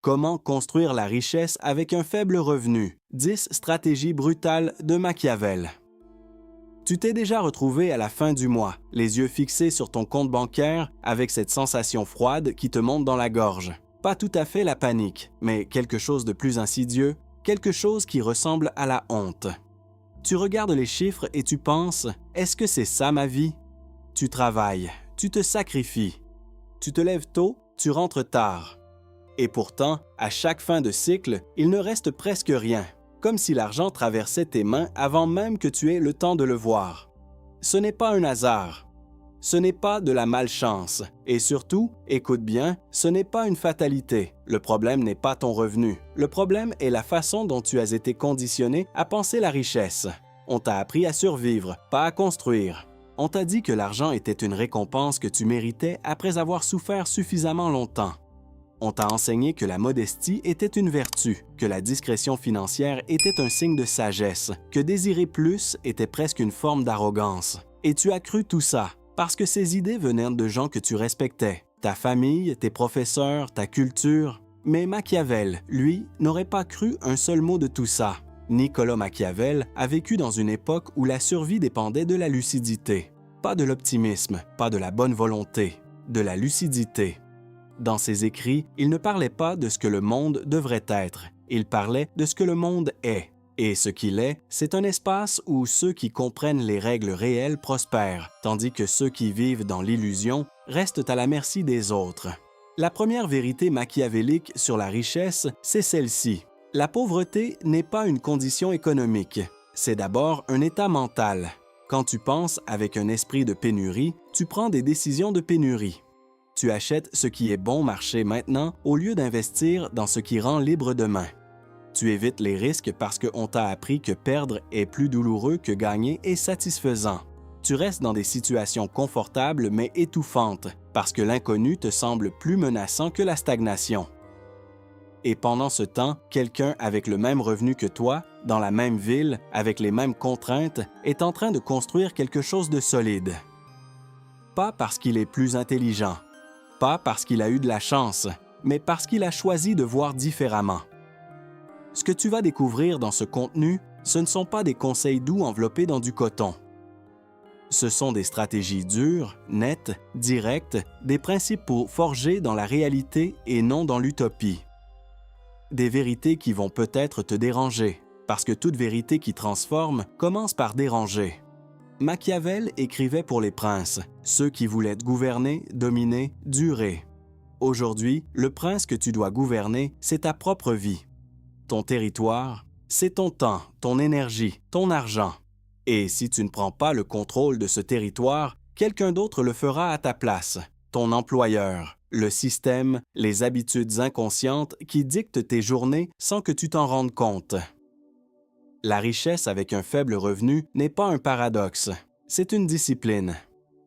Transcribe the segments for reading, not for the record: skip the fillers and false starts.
Comment construire la richesse avec un faible revenu? 10 stratégies brutales de Machiavel. Tu t'es déjà retrouvé à la fin du mois, les yeux fixés sur ton compte bancaire avec cette sensation froide qui te monte dans la gorge. Pas tout à fait la panique, mais quelque chose de plus insidieux, quelque chose qui ressemble à la honte. Tu regardes les chiffres et tu penses « Est-ce que c'est ça ma vie? » Tu travailles, tu te sacrifies. Tu te lèves tôt, tu rentres tard. Et pourtant, à chaque fin de cycle, il ne reste presque rien, comme si l'argent traversait tes mains avant même que tu aies le temps de le voir. Ce n'est pas un hasard. Ce n'est pas de la malchance. Et surtout, écoute bien, ce n'est pas une fatalité. Le problème n'est pas ton revenu. Le problème est la façon dont tu as été conditionné à penser la richesse. On t'a appris à survivre, pas à construire. On t'a dit que l'argent était une récompense que tu méritais après avoir souffert suffisamment longtemps. On t'a enseigné que la modestie était une vertu, que la discrétion financière était un signe de sagesse, que désirer plus était presque une forme d'arrogance. Et tu as cru tout ça, parce que ces idées venaient de gens que tu respectais, ta famille, tes professeurs, ta culture. Mais Machiavel, lui, n'aurait pas cru un seul mot de tout ça. Niccolo Machiavel a vécu dans une époque où la survie dépendait de la lucidité. Pas de l'optimisme, pas de la bonne volonté, de la lucidité. Dans ses écrits, il ne parlait pas de ce que le monde devrait être, il parlait de ce que le monde est. Et ce qu'il est, c'est un espace où ceux qui comprennent les règles réelles prospèrent, tandis que ceux qui vivent dans l'illusion restent à la merci des autres. La première vérité machiavélique sur la richesse, c'est celle-ci. La pauvreté n'est pas une condition économique, c'est d'abord un état mental. Quand tu penses avec un esprit de pénurie, tu prends des décisions de pénurie. Tu achètes ce qui est bon marché maintenant au lieu d'investir dans ce qui rend libre demain. Tu évites les risques parce qu'on t'a appris que perdre est plus douloureux que gagner est satisfaisant. Tu restes dans des situations confortables mais étouffantes parce que l'inconnu te semble plus menaçant que la stagnation. Et pendant ce temps, quelqu'un avec le même revenu que toi, dans la même ville, avec les mêmes contraintes, est en train de construire quelque chose de solide. Pas parce qu'il est plus intelligent, pas parce qu'il a eu de la chance, mais parce qu'il a choisi de voir différemment. Ce que tu vas découvrir dans ce contenu, ce ne sont pas des conseils doux enveloppés dans du coton. Ce sont des stratégies dures, nettes, directes, des principes pour forger dans la réalité et non dans l'utopie. Des vérités qui vont peut-être te déranger, parce que toute vérité qui transforme commence par déranger. Machiavel écrivait pour les princes, ceux qui voulaient gouverner, dominer, durer. Aujourd'hui, le prince que tu dois gouverner, c'est ta propre vie. Ton territoire, c'est ton temps, ton énergie, ton argent. Et si tu ne prends pas le contrôle de ce territoire, quelqu'un d'autre le fera à ta place, ton employeur, le système, les habitudes inconscientes qui dictent tes journées sans que tu t'en rendes compte. La richesse avec un faible revenu n'est pas un paradoxe, c'est une discipline.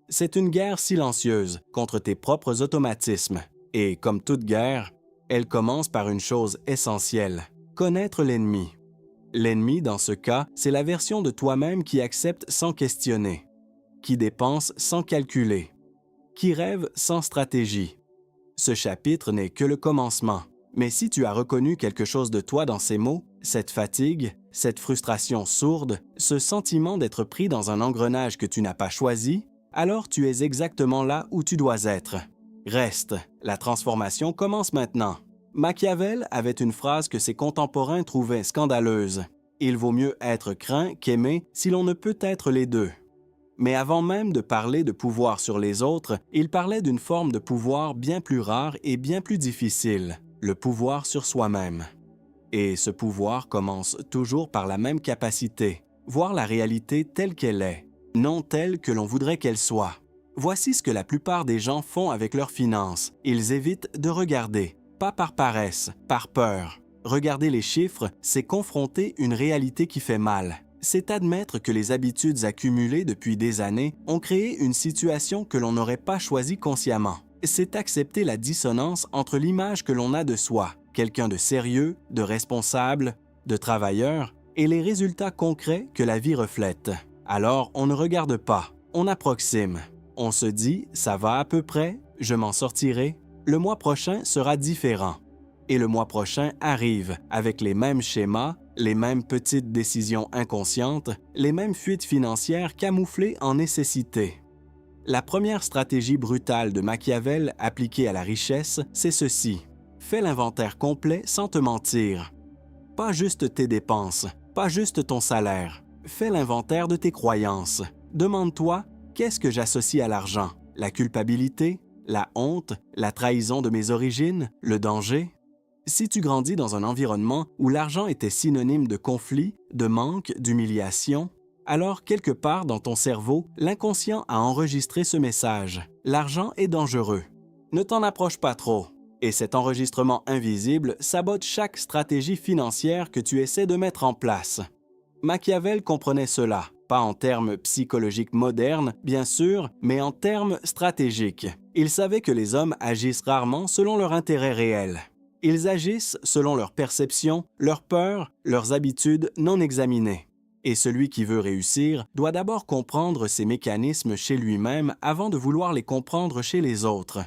C'est une guerre silencieuse contre tes propres automatismes. Et comme toute guerre, elle commence par une chose essentielle, connaître l'ennemi. L'ennemi, dans ce cas, c'est la version de toi-même qui accepte sans questionner, qui dépense sans calculer, qui rêve sans stratégie. Ce chapitre n'est que le commencement. Mais si tu as reconnu quelque chose de toi dans ces mots, cette fatigue, cette frustration sourde, ce sentiment d'être pris dans un engrenage que tu n'as pas choisi, alors tu es exactement là où tu dois être. Reste, la transformation commence maintenant. Machiavel avait une phrase que ses contemporains trouvaient scandaleuse. Il vaut mieux être craint qu'aimé si l'on ne peut être les deux. Mais avant même de parler de pouvoir sur les autres, il parlait d'une forme de pouvoir bien plus rare et bien plus difficile, le pouvoir sur soi-même. Et ce pouvoir commence toujours par la même capacité, voir la réalité telle qu'elle est, non telle que l'on voudrait qu'elle soit. Voici ce que la plupart des gens font avec leurs finances. Ils évitent de regarder, pas par paresse, par peur. Regarder les chiffres, c'est confronter une réalité qui fait mal. C'est admettre que les habitudes accumulées depuis des années ont créé une situation que l'on n'aurait pas choisie consciemment. C'est accepter la dissonance entre l'image que l'on a de soi, quelqu'un de sérieux, de responsable, de travailleur, et les résultats concrets que la vie reflète. Alors, on ne regarde pas, on approxime. On se dit « ça va à peu près, je m'en sortirai, le mois prochain sera différent ». et le mois prochain arrive avec les mêmes schémas, les mêmes petites décisions inconscientes, les mêmes fuites financières camouflées en nécessité. La première stratégie brutale de Machiavel appliquée à la richesse, c'est ceci. Fais l'inventaire complet sans te mentir. Pas juste tes dépenses, pas juste ton salaire. Fais l'inventaire de tes croyances. Demande-toi, qu'est-ce que j'associe à l'argent? La culpabilité? La honte? La trahison de mes origines? Le danger? Si tu grandis dans un environnement où l'argent était synonyme de conflit, de manque, d'humiliation, alors quelque part dans ton cerveau, l'inconscient a enregistré ce message. L'argent est dangereux. Ne t'en approche pas trop. Et cet enregistrement invisible sabote chaque stratégie financière que tu essaies de mettre en place. Machiavel comprenait cela, pas en termes psychologiques modernes, bien sûr, mais en termes stratégiques. Il savait que les hommes agissent rarement selon leur intérêt réel. Ils agissent selon leur perception, leurs peurs, leurs habitudes non examinées. Et celui qui veut réussir doit d'abord comprendre ces mécanismes chez lui-même avant de vouloir les comprendre chez les autres.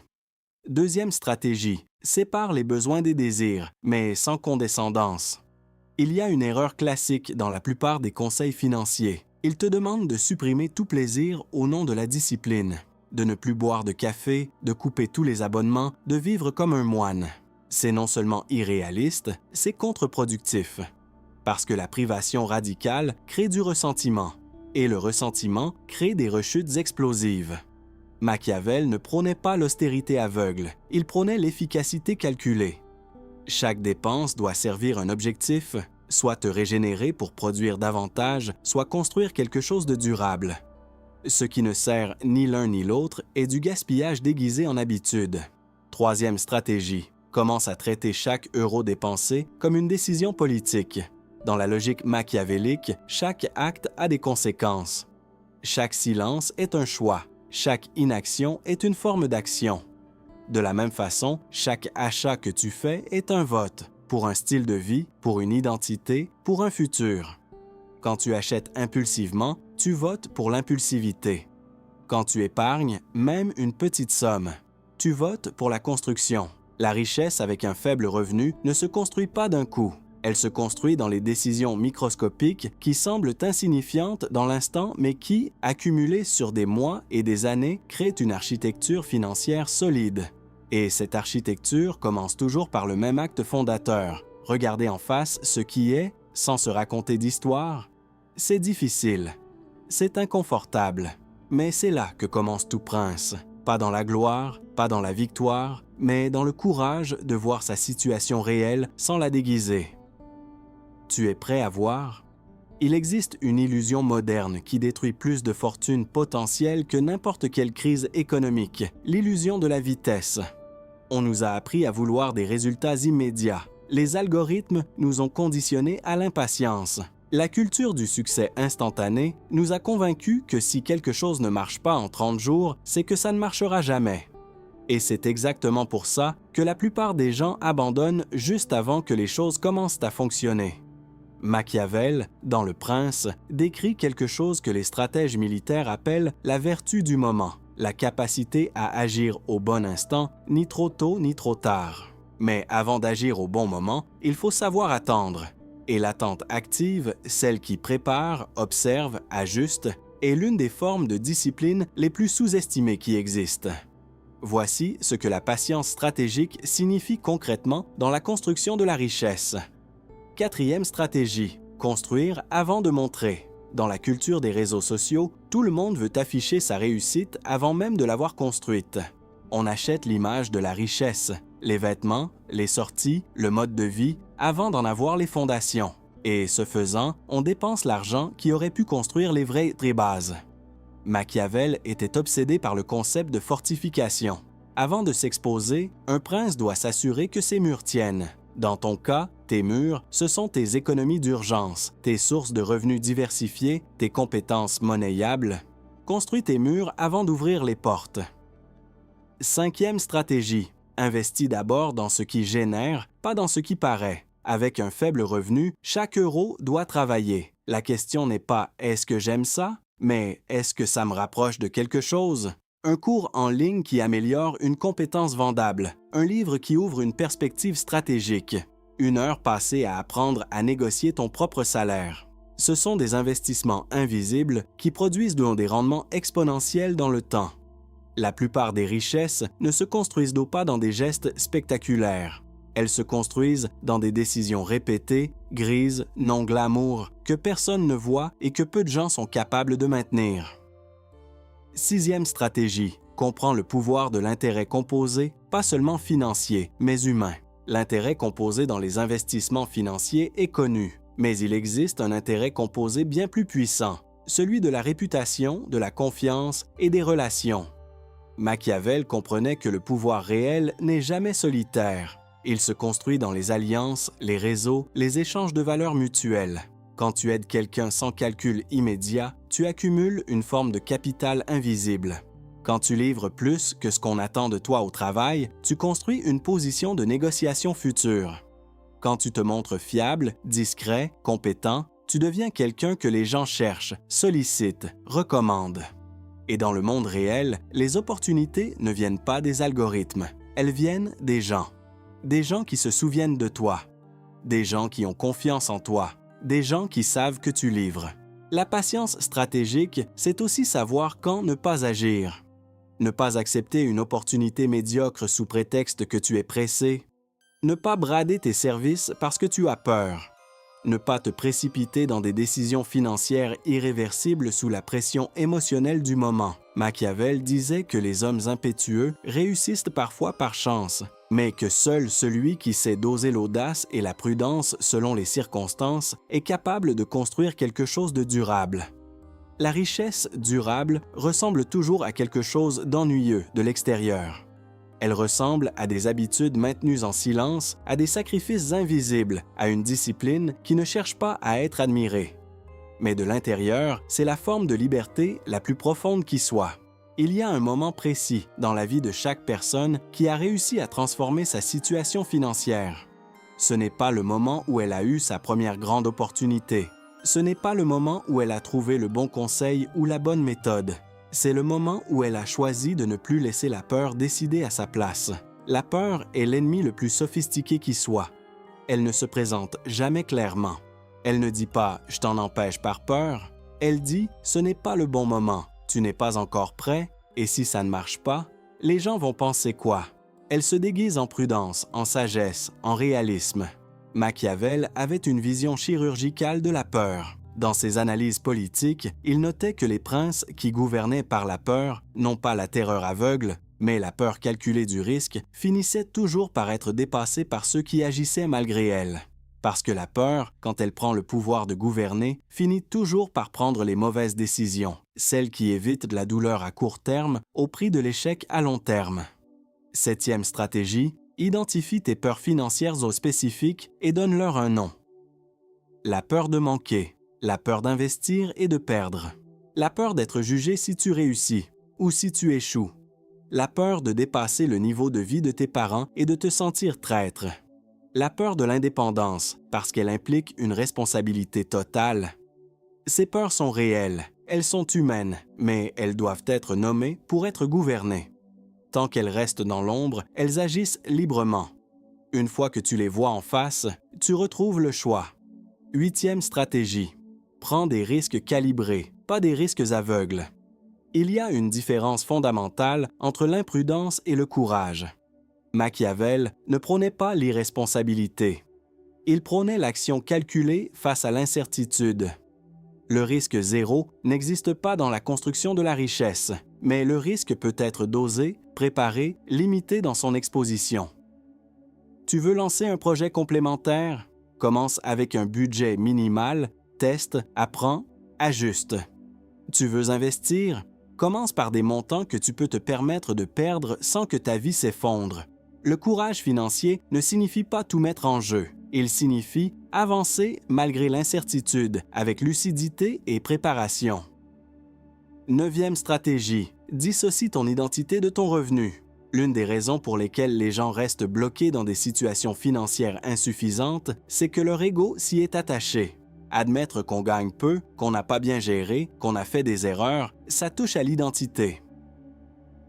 Deuxième stratégie, sépare les besoins des désirs, mais sans condescendance. Il y a une erreur classique dans la plupart des conseils financiers. Ils te demandent de supprimer tout plaisir au nom de la discipline, de ne plus boire de café, de couper tous les abonnements, de vivre comme un moine. C'est non seulement irréaliste, c'est contre-productif. Parce que la privation radicale crée du ressentiment, et le ressentiment crée des rechutes explosives. Machiavel ne prônait pas l'austérité aveugle, il prônait l'efficacité calculée. Chaque dépense doit servir un objectif, soit te régénérer pour produire davantage, soit construire quelque chose de durable. Ce qui ne sert ni l'un ni l'autre est du gaspillage déguisé en habitude. Troisième stratégie, commence à traiter chaque euro dépensé comme une décision politique. Dans la logique machiavélique, chaque acte a des conséquences. Chaque silence est un choix. Chaque inaction est une forme d'action. De la même façon, chaque achat que tu fais est un vote pour un style de vie, pour une identité, pour un futur. Quand tu achètes impulsivement, tu votes pour l'impulsivité. Quand tu épargnes, même une petite somme, tu votes pour la construction. La richesse avec un faible revenu ne se construit pas d'un coup. Elle se construit dans les décisions microscopiques qui semblent insignifiantes dans l'instant, mais qui, accumulées sur des mois et des années, créent une architecture financière solide. Et cette architecture commence toujours par le même acte fondateur. Regarder en face ce qui est, sans se raconter d'histoire. C'est difficile. C'est inconfortable. Mais c'est là que commence tout prince. Pas dans la gloire, pas dans la victoire, mais dans le courage de voir sa situation réelle sans la déguiser. Tu es prêt à voir? Il existe une illusion moderne qui détruit plus de fortunes potentielles que n'importe quelle crise économique, l'illusion de la vitesse. On nous a appris à vouloir des résultats immédiats. Les algorithmes nous ont conditionnés à l'impatience. La culture du succès instantané nous a convaincus que si quelque chose ne marche pas en 30 jours, c'est que ça ne marchera jamais. Et c'est exactement pour ça que la plupart des gens abandonnent juste avant que les choses commencent à fonctionner. Machiavel, dans Le Prince, décrit quelque chose que les stratèges militaires appellent la vertu du moment, la capacité à agir au bon instant, ni trop tôt ni trop tard. Mais avant d'agir au bon moment, il faut savoir attendre. Et l'attente active, celle qui prépare, observe, ajuste, est l'une des formes de discipline les plus sous-estimées qui existent. Voici ce que la patience stratégique signifie concrètement dans la construction de la richesse. Quatrième stratégie, construire avant de montrer. Dans la culture des réseaux sociaux, tout le monde veut afficher sa réussite avant même de l'avoir construite. On achète l'image de la richesse, les vêtements, les sorties, le mode de vie, avant d'en avoir les fondations. Et ce faisant, on dépense l'argent qui aurait pu construire les vraies bases. Machiavel était obsédé par le concept de fortification. Avant de s'exposer, un prince doit s'assurer que ses murs tiennent. Dans ton cas, tes murs, ce sont tes économies d'urgence, tes sources de revenus diversifiées, tes compétences monnayables. Construis tes murs avant d'ouvrir les portes. Cinquième stratégie, investis d'abord dans ce qui génère, pas dans ce qui paraît. Avec un faible revenu, chaque euro doit travailler. La question n'est pas « est-ce que j'aime ça ?», mais « est-ce que ça me rapproche de quelque chose ?» Un cours en ligne qui améliore une compétence vendable. Un livre qui ouvre une perspective stratégique. Une heure passée à apprendre à négocier ton propre salaire. Ce sont des investissements invisibles qui produisent des rendements exponentiels dans le temps. La plupart des richesses ne se construisent donc pas dans des gestes spectaculaires. Elles se construisent dans des décisions répétées, grises, non glamour, que personne ne voit et que peu de gens sont capables de maintenir. Sixième stratégie, comprends le pouvoir de l'intérêt composé, pas seulement financier, mais humain. L'intérêt composé dans les investissements financiers est connu, mais il existe un intérêt composé bien plus puissant, celui de la réputation, de la confiance et des relations. Machiavel comprenait que le pouvoir réel n'est jamais solitaire. Il se construit dans les alliances, les réseaux, les échanges de valeurs mutuelles. Quand tu aides quelqu'un sans calcul immédiat, tu accumules une forme de capital invisible. Quand tu livres plus que ce qu'on attend de toi au travail, tu construis une position de négociation future. Quand tu te montres fiable, discret, compétent, tu deviens quelqu'un que les gens cherchent, sollicitent, recommandent. Et dans le monde réel, les opportunités ne viennent pas des algorithmes, elles viennent des gens. Des gens qui se souviennent de toi, des gens qui ont confiance en toi, des gens qui savent que tu livres. La patience stratégique, c'est aussi savoir quand ne pas agir. Ne pas accepter une opportunité médiocre sous prétexte que tu es pressé. Ne pas brader tes services parce que tu as peur. Ne pas te précipiter dans des décisions financières irréversibles sous la pression émotionnelle du moment. Machiavel disait que les hommes impétueux réussissent parfois par chance, mais que seul celui qui sait doser l'audace et la prudence selon les circonstances est capable de construire quelque chose de durable. La richesse durable ressemble toujours à quelque chose d'ennuyeux de l'extérieur. Elle ressemble à des habitudes maintenues en silence, à des sacrifices invisibles, à une discipline qui ne cherche pas à être admirée. Mais de l'intérieur, c'est la forme de liberté la plus profonde qui soit. Il y a un moment précis dans la vie de chaque personne qui a réussi à transformer sa situation financière. Ce n'est pas le moment où elle a eu sa première grande opportunité. Ce n'est pas le moment où elle a trouvé le bon conseil ou la bonne méthode. C'est le moment où elle a choisi de ne plus laisser la peur décider à sa place. La peur est l'ennemi le plus sophistiqué qui soit. Elle ne se présente jamais clairement. Elle ne dit pas « je t'en empêche par peur ». Elle dit « ce n'est pas le bon moment, tu n'es pas encore prêt, et si ça ne marche pas, les gens vont penser quoi ?» Elle se déguise en prudence, en sagesse, en réalisme. Machiavel avait une vision chirurgicale de la peur. Dans ses analyses politiques, il notait que les princes qui gouvernaient par la peur, non pas la terreur aveugle, mais la peur calculée du risque, finissaient toujours par être dépassés par ceux qui agissaient malgré elle. Parce que la peur, quand elle prend le pouvoir de gouverner, finit toujours par prendre les mauvaises décisions, celles qui évitent de la douleur à court terme au prix de l'échec à long terme. Septième stratégie, identifie tes peurs financières aux spécifiques et donne-leur un nom. La peur de manquer. La peur d'investir et de perdre. La peur d'être jugé si tu réussis ou si tu échoues. La peur de dépasser le niveau de vie de tes parents et de te sentir traître. La peur de l'indépendance, parce qu'elle implique une responsabilité totale. Ces peurs sont réelles, elles sont humaines, mais elles doivent être nommées pour être gouvernées. Tant qu'elles restent dans l'ombre, elles agissent librement. Une fois que tu les vois en face, tu retrouves le choix. Huitième stratégie. Prends des risques calibrés, pas des risques aveugles. Il y a une différence fondamentale entre l'imprudence et le courage. Machiavel ne prônait pas l'irresponsabilité. Il prônait l'action calculée face à l'incertitude. Le risque zéro n'existe pas dans la construction de la richesse, mais le risque peut être dosé, préparé, limité dans son exposition. Tu veux lancer un projet complémentaire? Commence avec un budget minimal, teste, apprends, ajuste. Tu veux investir? Commence par des montants que tu peux te permettre de perdre sans que ta vie s'effondre. Le courage financier ne signifie pas tout mettre en jeu. Il signifie avancer malgré l'incertitude, avec lucidité et préparation. Neuvième stratégie, dissocie ton identité de ton revenu. L'une des raisons pour lesquelles les gens restent bloqués dans des situations financières insuffisantes, c'est que leur ego s'y est attaché. Admettre qu'on gagne peu, qu'on n'a pas bien géré, qu'on a fait des erreurs, ça touche à l'identité.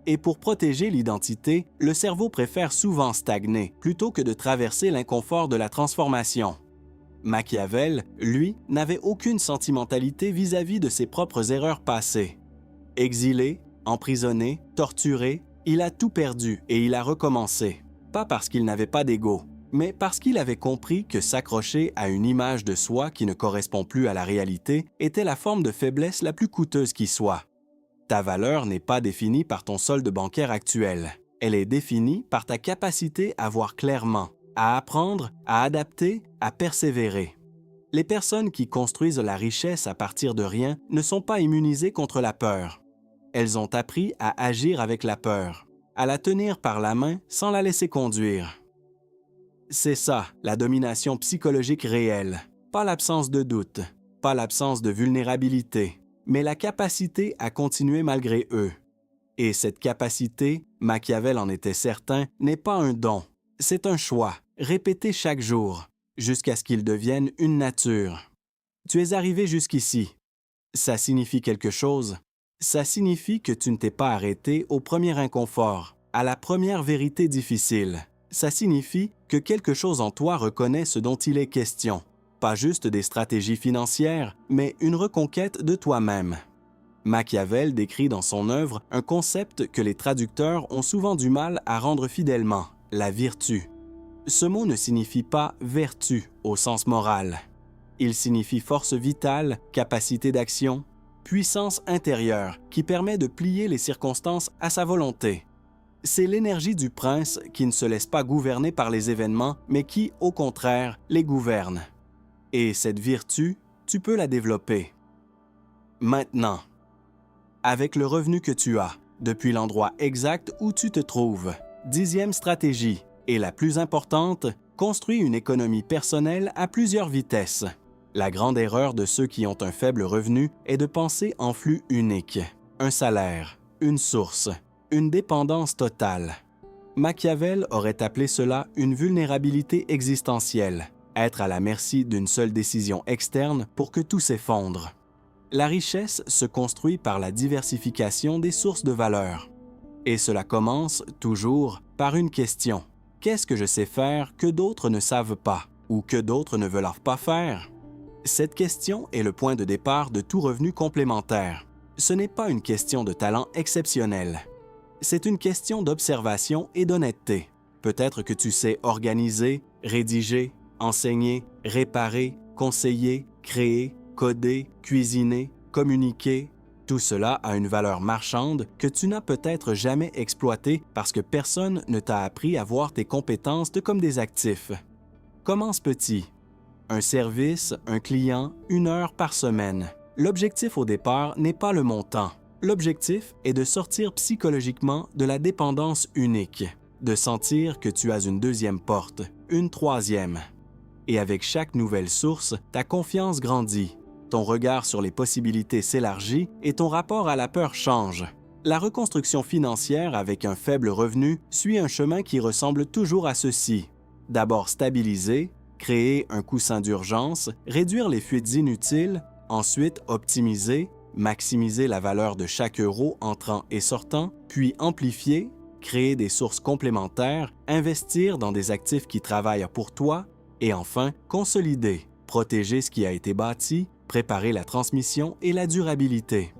Et pour protéger l'identité, le cerveau préfère souvent stagner plutôt que de traverser l'inconfort de la transformation. Machiavel, lui, n'avait aucune sentimentalité vis-à-vis de ses propres erreurs passées. Exilé, emprisonné, torturé, il a tout perdu et il a recommencé. Pas parce qu'il n'avait pas d'ego, mais parce qu'il avait compris que s'accrocher à une image de soi qui ne correspond plus à la réalité était la forme de faiblesse la plus coûteuse qui soit. Ta valeur n'est pas définie par ton solde bancaire actuel. Elle est définie par ta capacité à voir clairement, à apprendre, à adapter, à persévérer. Les personnes qui construisent la richesse à partir de rien ne sont pas immunisées contre la peur. Elles ont appris à agir avec la peur, à la tenir par la main sans la laisser conduire. C'est ça, la domination psychologique réelle. Pas l'absence de doute, pas l'absence de vulnérabilité, mais la capacité à continuer malgré eux. Et cette capacité, Machiavel en était certain, n'est pas un don, c'est un choix, répété chaque jour, jusqu'à ce qu'il devienne une nature. Tu es arrivé jusqu'ici. Ça signifie quelque chose. Ça signifie que tu ne t'es pas arrêté au premier inconfort, à la première vérité difficile. Ça signifie que quelque chose en toi reconnaît ce dont il est question. Pas juste des stratégies financières, mais une reconquête de toi-même. Machiavel décrit dans son œuvre un concept que les traducteurs ont souvent du mal à rendre fidèlement, la vertu. Ce mot ne signifie pas vertu au sens moral. Il signifie force vitale, capacité d'action, puissance intérieure qui permet de plier les circonstances à sa volonté. C'est l'énergie du prince qui ne se laisse pas gouverner par les événements, mais qui, au contraire, les gouverne. Et cette vertu, tu peux la développer. Maintenant, avec le revenu que tu as, depuis l'endroit exact où tu te trouves, 10e stratégie, et la plus importante, construis une économie personnelle à plusieurs vitesses. La grande erreur de ceux qui ont un faible revenu est de penser en flux unique, un salaire, une source, une dépendance totale. Machiavel aurait appelé cela une vulnérabilité existentielle, être à la merci d'une seule décision externe pour que tout s'effondre. La richesse se construit par la diversification des sources de valeur. Et cela commence, toujours, par une question. Qu'est-ce que je sais faire que d'autres ne savent pas ou que d'autres ne veulent pas faire? Cette question est le point de départ de tout revenu complémentaire. Ce n'est pas une question de talent exceptionnel. C'est une question d'observation et d'honnêteté. Peut-être que tu sais organiser, rédiger, enseigner, réparer, conseiller, créer, coder, cuisiner, communiquer. Tout cela a une valeur marchande que tu n'as peut-être jamais exploitée parce que personne ne t'a appris à voir tes compétences comme des actifs. Commence petit. Un service, un client, 1 heure par semaine. L'objectif au départ n'est pas le montant. L'objectif est de sortir psychologiquement de la dépendance unique, de sentir que tu as une 2e porte, une 3e. Et avec chaque nouvelle source, ta confiance grandit, ton regard sur les possibilités s'élargit et ton rapport à la peur change. La reconstruction financière avec un faible revenu suit un chemin qui ressemble toujours à ceci. D'abord stabiliser, créer un coussin d'urgence, réduire les fuites inutiles, ensuite optimiser, maximiser la valeur de chaque euro entrant et sortant, puis amplifier, créer des sources complémentaires, investir dans des actifs qui travaillent pour toi, et enfin, consolider, protéger ce qui a été bâti, préparer la transmission et la durabilité.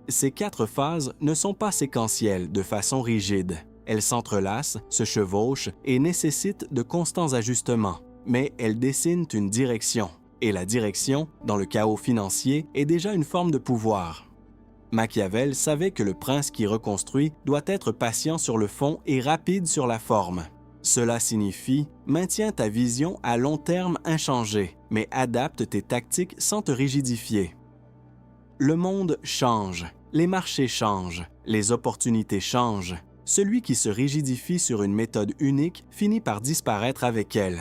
Ces 4 phases ne sont pas séquentielles de façon rigide. Elles s'entrelacent, se chevauchent et nécessitent de constants ajustements, mais elles dessinent une direction. Et la direction, dans le chaos financier, est déjà une forme de pouvoir. Machiavel savait que le prince qui reconstruit doit être patient sur le fond et rapide sur la forme. Cela signifie « maintiens ta vision à long terme inchangée, mais adapte tes tactiques sans te rigidifier ». Le monde change, les marchés changent, les opportunités changent. Celui qui se rigidifie sur une méthode unique finit par disparaître avec elle.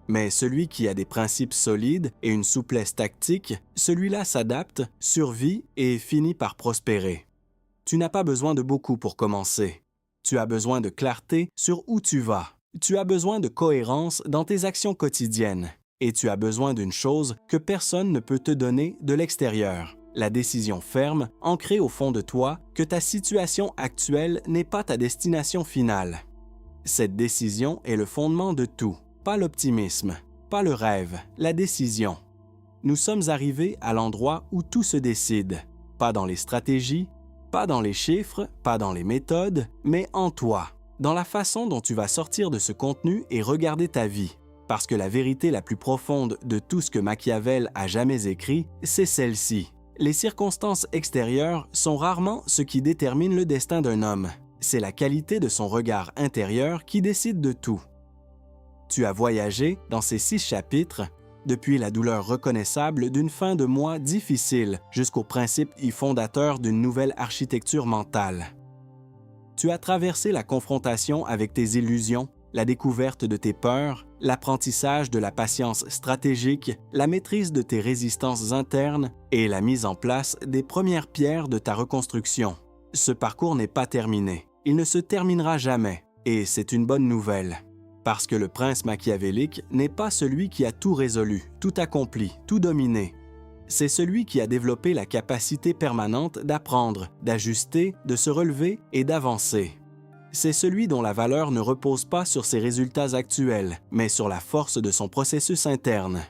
Mais celui qui a des principes solides et une souplesse tactique, celui-là s'adapte, survit et finit par prospérer. Tu n'as pas besoin de beaucoup pour commencer. Tu as besoin de clarté sur où tu vas. Tu as besoin de cohérence dans tes actions quotidiennes. Et tu as besoin d'une chose que personne ne peut te donner de l'extérieur, la décision ferme, ancrée au fond de toi, que ta situation actuelle n'est pas ta destination finale. Cette décision est le fondement de tout, pas l'optimisme, pas le rêve, la décision. Nous sommes arrivés à l'endroit où tout se décide, pas dans les stratégies, pas dans les chiffres, pas dans les méthodes, mais en toi, dans la façon dont tu vas sortir de ce contenu et regarder ta vie. Parce que la vérité la plus profonde de tout ce que Machiavel a jamais écrit, c'est celle-ci. Les circonstances extérieures sont rarement ce qui détermine le destin d'un homme. C'est la qualité de son regard intérieur qui décide de tout. Tu as voyagé, dans ces 6 chapitres, depuis la douleur reconnaissable d'une fin de mois difficile jusqu'au principe fondateur d'une nouvelle architecture mentale. Tu as traversé la confrontation avec tes illusions, la découverte de tes peurs, l'apprentissage de la patience stratégique, la maîtrise de tes résistances internes et la mise en place des premières pierres de ta reconstruction. Ce parcours n'est pas terminé. Il ne se terminera jamais, et c'est une bonne nouvelle. Parce que le prince machiavélique n'est pas celui qui a tout résolu, tout accompli, tout dominé. C'est celui qui a développé la capacité permanente d'apprendre, d'ajuster, de se relever et d'avancer. C'est celui dont la valeur ne repose pas sur ses résultats actuels, mais sur la force de son processus interne.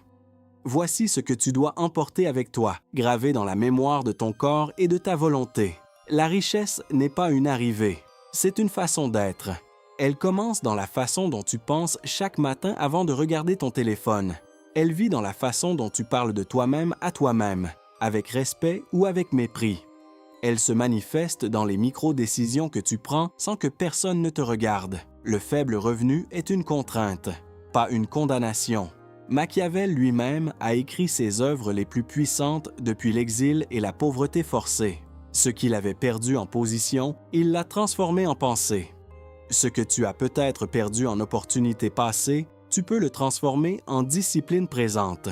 Voici ce que tu dois emporter avec toi, gravé dans la mémoire de ton corps et de ta volonté. La richesse n'est pas une arrivée, c'est une façon d'être. Elle commence dans la façon dont tu penses chaque matin avant de regarder ton téléphone. Elle vit dans la façon dont tu parles de toi-même à toi-même, avec respect ou avec mépris. Elle se manifeste dans les micro-décisions que tu prends sans que personne ne te regarde. Le faible revenu est une contrainte, pas une condamnation. Machiavel lui-même a écrit ses œuvres les plus puissantes depuis l'exil et la pauvreté forcée. Ce qu'il avait perdu en position, il l'a transformé en pensée. Ce que tu as peut-être perdu en opportunité passée, tu peux le transformer en discipline présente.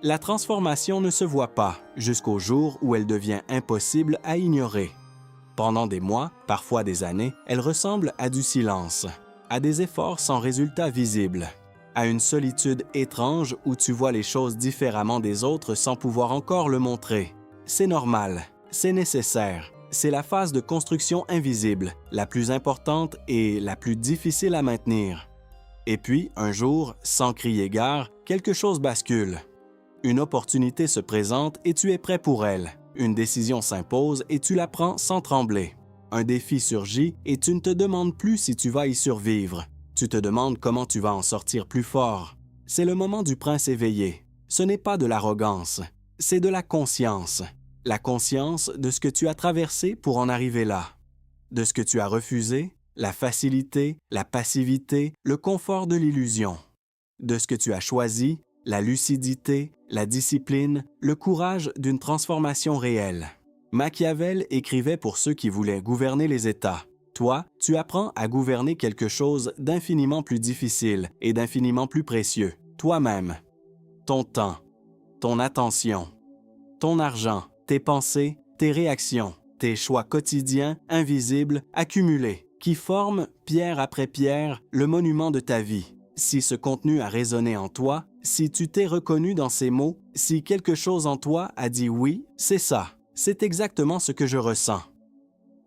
La transformation ne se voit pas jusqu'au jour où elle devient impossible à ignorer. Pendant des mois, parfois des années, elle ressemble à du silence, à des efforts sans résultat visible, à une solitude étrange où tu vois les choses différemment des autres sans pouvoir encore le montrer. C'est normal, c'est nécessaire. C'est la phase de construction invisible, la plus importante et la plus difficile à maintenir. Et puis, un jour, sans crier gare, quelque chose bascule. Une opportunité se présente et tu es prêt pour elle. Une décision s'impose et tu la prends sans trembler. Un défi surgit et tu ne te demandes plus si tu vas y survivre. Tu te demandes comment tu vas en sortir plus fort. C'est le moment du prince éveillé. Ce n'est pas de l'arrogance, c'est de la conscience. La conscience de ce que tu as traversé pour en arriver là. De ce que tu as refusé, la facilité, la passivité, le confort de l'illusion. De ce que tu as choisi, la lucidité, la discipline, le courage d'une transformation réelle. Machiavel écrivait pour ceux qui voulaient gouverner les États. Toi, tu apprends à gouverner quelque chose d'infiniment plus difficile et d'infiniment plus précieux, toi-même. Ton temps, ton attention, ton argent, tes pensées, tes réactions, tes choix quotidiens, invisibles, accumulés, qui forment, pierre après pierre, le monument de ta vie. Si ce contenu a résonné en toi, si tu t'es reconnu dans ces mots, si quelque chose en toi a dit oui, c'est ça, c'est exactement ce que je ressens.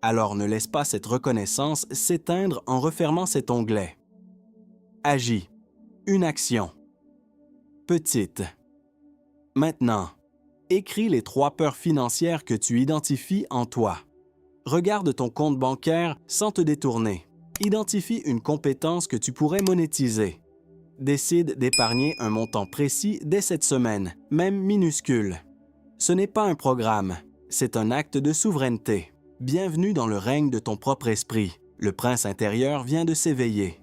Alors ne laisse pas cette reconnaissance s'éteindre en refermant cet onglet. Agis. Une action. Petite. Maintenant, écris les 3 peurs financières que tu identifies en toi. Regarde ton compte bancaire sans te détourner. Identifie une compétence que tu pourrais monétiser. Décide d'épargner un montant précis dès cette semaine, même minuscule. Ce n'est pas un programme, c'est un acte de souveraineté. Bienvenue dans le règne de ton propre esprit. Le prince intérieur vient de s'éveiller.